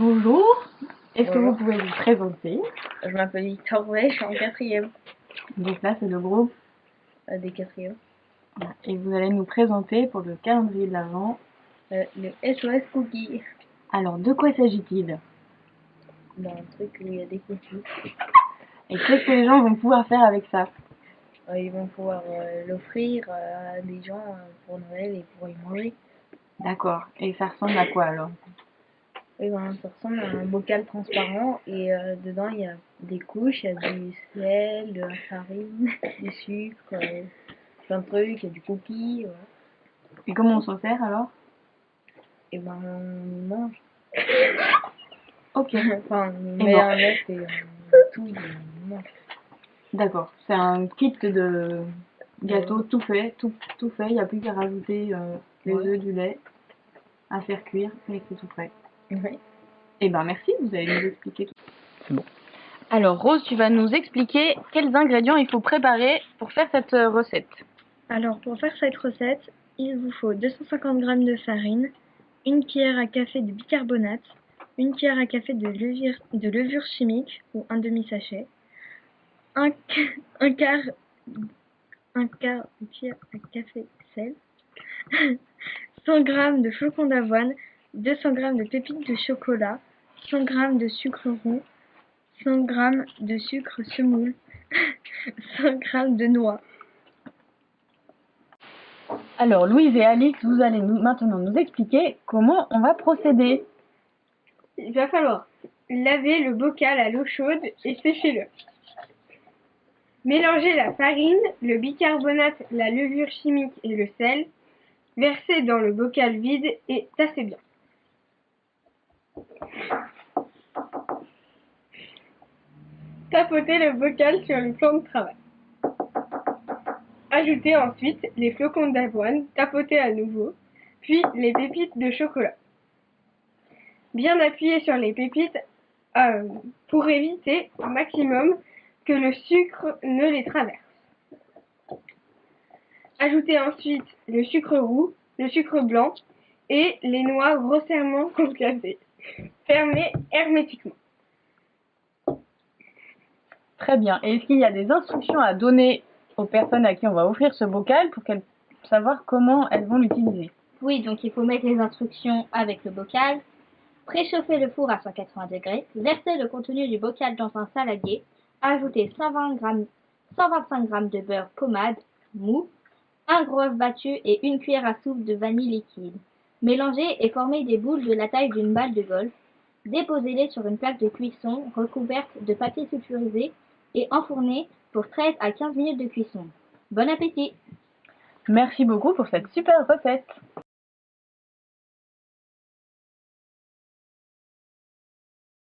Bonjour, est-ce que vous Bonjour, pouvez vous présenter? je m'appelle Victor Ray, je suis en quatrième, Donc là, c'est le groupe. des quatrièmes. Voilà. Et vous allez nous présenter pour le calendrier de l'Avent. Le SOS Cookie, Alors, de quoi s'agit-il? dans un truc où il y a des cookies. Et qu'est-ce que les gens vont pouvoir faire avec ça? Ils vont pouvoir l'offrir à des gens pour Noël et pour y manger. D'accord. Et ça ressemble à quoi alors? Ça ressemble à un bocal transparent et dedans il y a des couches, il y a du sel, de la farine, du sucre, plein de trucs, il y a du cookie, voilà. Et comment on s'en sert alors? Et on mange. Ok. Enfin, on Et met bon, un œuf et on touille et on mange. d'accord. C'est un kit de gâteau Ouais. tout fait, tout fait. Il n'y a plus qu'à rajouter les Ouais. œufs, du lait, à faire cuire et c'est tout prêt. Ouais. Et ben merci, vous allez nous expliquer tout. C'est bon. Alors Rose, tu vas nous expliquer quels ingrédients il faut préparer pour faire cette recette. Alors, pour faire cette recette, il vous faut 250 g de farine, une cuillère à café de bicarbonate, une cuillère à café de levure chimique ou un demi-sachet, un quart de cuillère à café sel, 100 g de flocons d'avoine, 200 g de pépites de chocolat, 100 g de sucre roux, 100 g de sucre semoule, 100 g de noix. Alors Louise et Alix, vous allez maintenant nous expliquer comment on va procéder. Il va falloir laver le bocal à l'eau chaude et sécher-le. Mélangez la farine, le bicarbonate, la levure chimique et le sel. Versez dans le bocal vide et tassez bien. Tapotez le bocal sur le plan de travail. Ajoutez ensuite les flocons d'avoine, tapotez à nouveau, puis les pépites de chocolat. Bien appuyer sur les pépites pour éviter au maximum que le sucre ne les traverse. Ajoutez ensuite le sucre roux, le sucre blanc et les noix grossièrement concassées. Fermez hermétiquement. Très bien. Et est-ce qu'il y a des instructions à donner aux personnes à qui on va offrir ce bocal pour qu'elles savoir comment elles vont l'utiliser? Oui, donc il faut mettre les instructions avec le bocal, préchauffer le four à 180 degrés, verser le contenu du bocal dans un saladier, ajouter 125 g de beurre pommade mou, un gros œuf battu et une cuillère à soupe de vanille liquide. Mélangez et formez des boules de la taille d'une balle de golf. Déposez-les sur une plaque de cuisson recouverte de papier sulfurisé et enfournez pour 13 à 15 minutes de cuisson. Bon appétit! Merci beaucoup pour cette super recette.